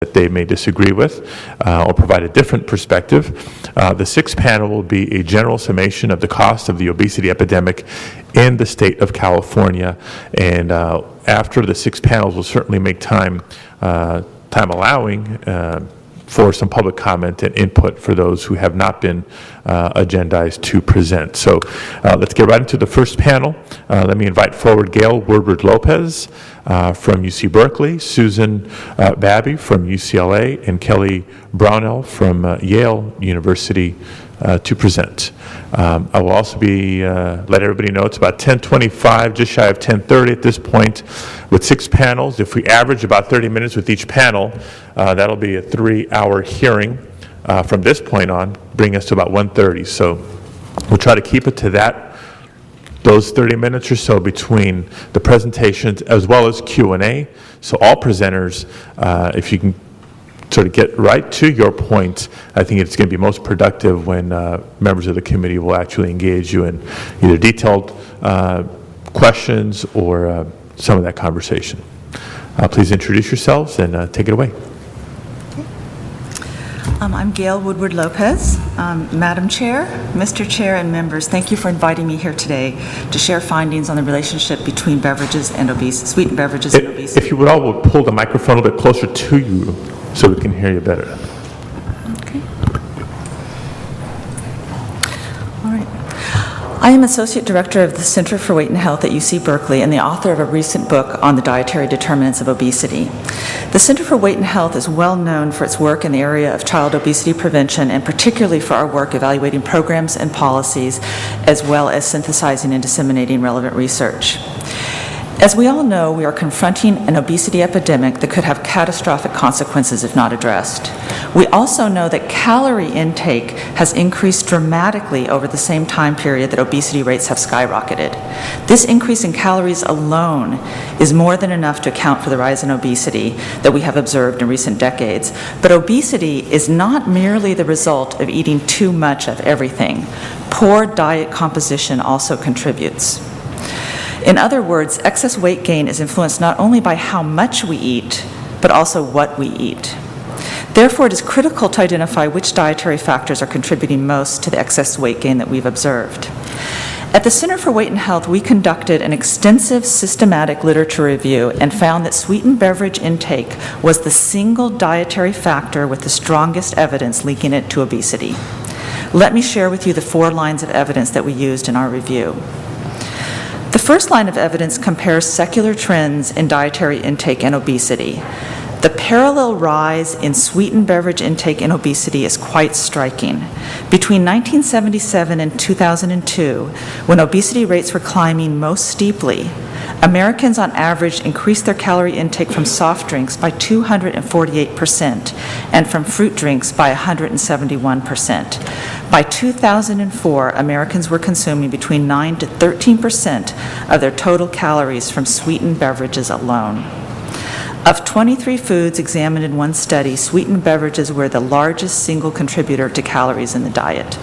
that they may disagree with or provide a different perspective. The sixth panel will be a general summation of the cost of the obesity epidemic in the state of California. And after the six panels, we'll certainly make time allowing, for some public comment and input for those who have not been agendized to present. So let's get right into the first panel. Let me invite forward Gail Woodward-Lopez from UC Berkeley, Susan Babby from UCLA, and Kelly Brownell from Yale University to present. I will also be let everybody know it's about 10:25, just shy of 10:30 at this point, with six panels. If we average about 30 minutes with each panel, that'll be a 3-hour hearing from this point on, bring us to about 1:30. So we'll try to keep it to those 30 minutes or so between the presentations as well as Q&A. So all presenters, if you can sort of get right to your point, I think it's going to be most productive when members of the committee will actually engage you in either detailed questions or some of that conversation. Please introduce yourselves and take it away. I'm Gail Woodward-Lopez. Madam Chair, Mr. Chair, and members, thank you for inviting me here today to share findings on the relationship between beverages and obesity, sweetened beverages and obesity. If you would all will pull the microphone a little bit closer to you so we can hear you better. Okay. All right. I am Associate Director of the Center for Weight and Health at UC Berkeley and the author of a recent book on the dietary determinants of obesity. The Center for Weight and Health is well known for its work in the area of child obesity prevention, and particularly for our work evaluating programs and policies, as well as synthesizing and disseminating relevant research. As we all know, we are confronting an obesity epidemic that could have catastrophic consequences if not addressed. We also know that calorie intake has increased dramatically over the same time period that obesity rates have skyrocketed. This increase in calories alone is more than enough to account for the rise in obesity that we have observed in recent decades. But obesity is not merely the result of eating too much of everything. Poor diet composition also contributes. In other words, excess weight gain is influenced not only by how much we eat, but also what we eat. Therefore, it is critical to identify which dietary factors are contributing most to the excess weight gain that we've observed. At the Center for Weight and Health, we conducted an extensive systematic literature review and found that sweetened beverage intake was the single dietary factor with the strongest evidence linking it to obesity. Let me share with you the 4 lines of evidence that we used in our review. The first line of evidence compares secular trends in dietary intake and obesity. The parallel rise in sweetened beverage intake and obesity is quite striking. Between 1977 and 2002, when obesity rates were climbing most steeply, Americans on average increased their calorie intake from soft drinks by 248% and from fruit drinks by 171%. By 2004, Americans were consuming between 9 to 13% of their total calories from sweetened beverages alone. Of 23 foods examined in one study, sweetened beverages were the largest single contributor to calories in the diet.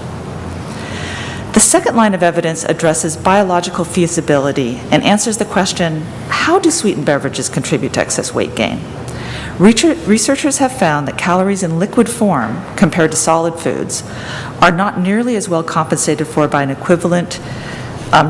The second line of evidence addresses biological feasibility and answers the question, how do sweetened beverages contribute to excess weight gain? Researchers have found that calories in liquid form, compared to solid foods, are not nearly as well compensated for by an equivalent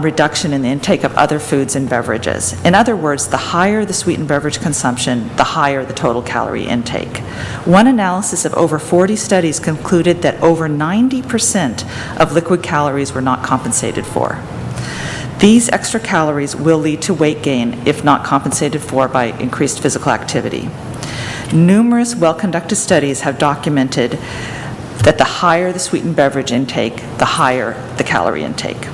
reduction in the intake of other foods and beverages. In other words, the higher the sweetened beverage consumption, the higher the total calorie intake. One analysis of over 40 studies concluded that over 90% of liquid calories were not compensated for. These extra calories will lead to weight gain if not compensated for by increased physical activity. Numerous well-conducted studies have documented that the higher the sweetened beverage intake, the higher the calorie intake.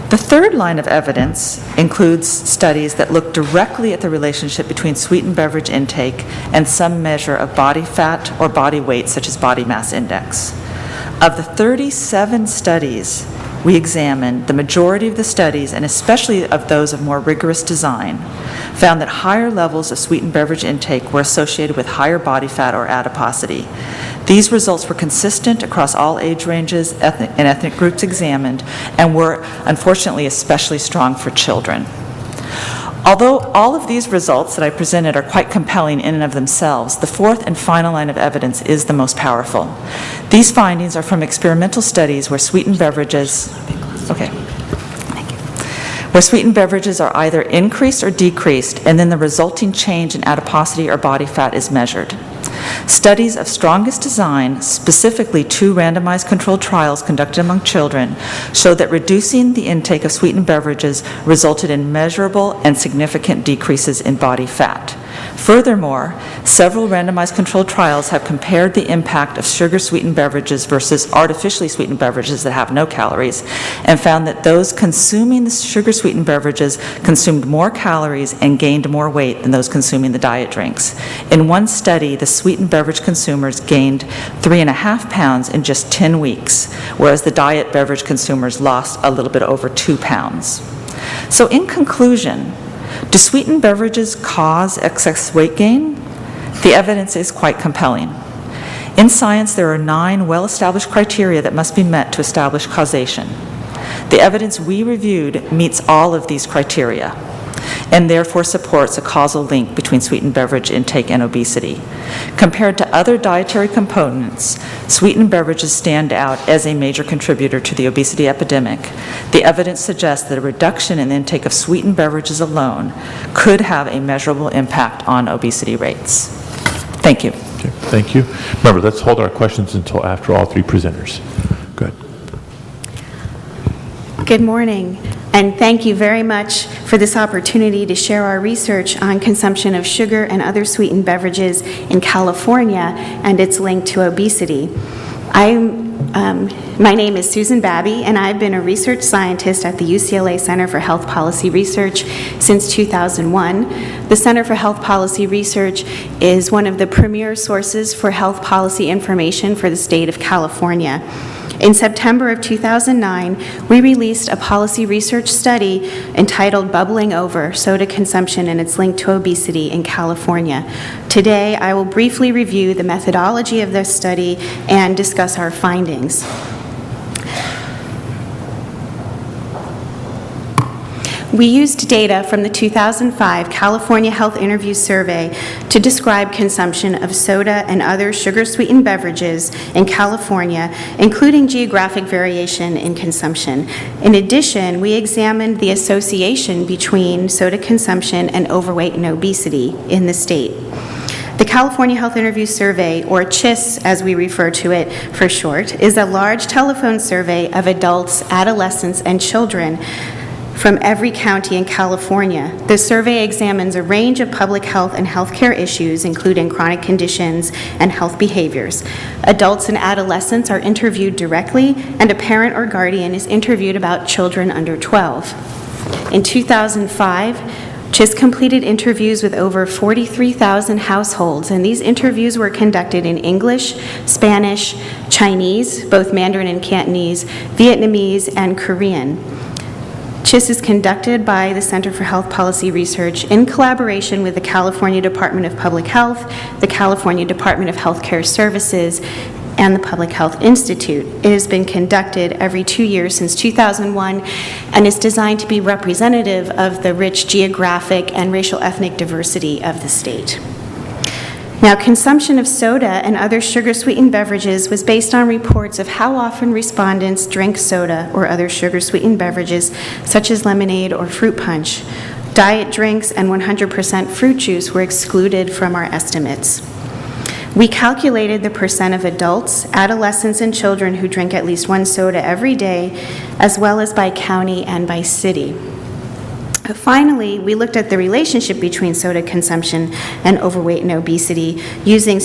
The third line of evidence includes studies that look directly at the relationship between sweetened beverage intake and some measure of body fat or body weight, such as body mass index. Of the 37 studies we examined, the majority of the studies, and especially of those of more rigorous design, found that higher levels of sweetened beverage intake were associated with higher body fat or adiposity. These results were consistent across all age ranges and ethnic groups examined, and were unfortunately especially strong for children. Although all of these results that I presented are quite compelling in and of themselves, the fourth and final line of evidence is the most powerful. These findings are from experimental studies where sweetened beverages, where sweetened beverages are either increased or decreased, and then the resulting change in adiposity or body fat is measured. Studies of strongest design, specifically 2 randomized controlled trials conducted among children, showed that reducing the intake of sweetened beverages resulted in measurable and significant decreases in body fat. Furthermore, several randomized controlled trials have compared the impact of sugar-sweetened beverages versus artificially sweetened beverages that have no calories, and found that those consuming the sugar-sweetened beverages consumed more calories and gained more weight than those consuming the diet drinks. In one study, the sweetened beverage consumers gained 3.5 pounds in just 10 weeks, whereas the diet beverage consumers lost a little bit over 2 pounds. So in conclusion, do sweetened beverages cause excess weight gain? The evidence is quite compelling. In science, there are 9 well-established criteria that must be met to establish causation. The evidence we reviewed meets all of these criteria and therefore supports a causal link between sweetened beverage intake and obesity. Compared to other dietary components, sweetened beverages stand out as a major contributor to the obesity epidemic. The evidence suggests that a reduction in the intake of sweetened beverages alone could have a measurable impact on obesity rates. Thank you. Okay, thank you. Remember, let's hold our questions until after all 3 presenters. Good. Good morning, and thank you very much for this opportunity to share our research on consumption of sugar and other sweetened beverages in California and its link to obesity. My name is Susan Babby, and I've been a research scientist at the UCLA Center for Health Policy Research since 2001. The Center for Health Policy Research is one of the premier sources for health policy information for the state of California. In September of 2009, we released a policy research study entitled Bubbling Over: Soda Consumption and Its Link to Obesity in California. Today, I will briefly review the methodology of this study and discuss our findings. We used data from the 2005 California Health Interview Survey to describe consumption of soda and other sugar-sweetened beverages in California, including geographic variation in consumption. In addition, we examined the association between soda consumption and overweight and obesity in the state. The California Health Interview Survey, or CHIS as we refer to it for short, is a large telephone survey of adults, adolescents, and children from every county in California. The survey examines a range of public health and healthcare issues, including chronic conditions and health behaviors. Adults and adolescents are interviewed directly, and a parent or guardian is interviewed about children under 12. In 2005, CHIS completed interviews with over 43,000 households, and these interviews were conducted in English, Spanish, Chinese, both Mandarin and Cantonese, Vietnamese, and Korean. CHIS is conducted by the Center for Health Policy Research in collaboration with the California Department of Public Health, the California Department of Healthcare Services, and the Public Health Institute. It has been conducted every 2 years since 2001 and is designed to be representative of the rich geographic and racial ethnic diversity of the state. Now, consumption of soda and other sugar-sweetened beverages was based on reports of how often respondents drank soda or other sugar-sweetened beverages, such as lemonade or fruit punch. Diet drinks and 100% fruit juice were excluded from our estimates. We calculated the percent of adults, adolescents, and children who drink at least 1 soda every day, as well as by county and by city. Finally, we looked at the relationship between soda consumption and overweight and obesity using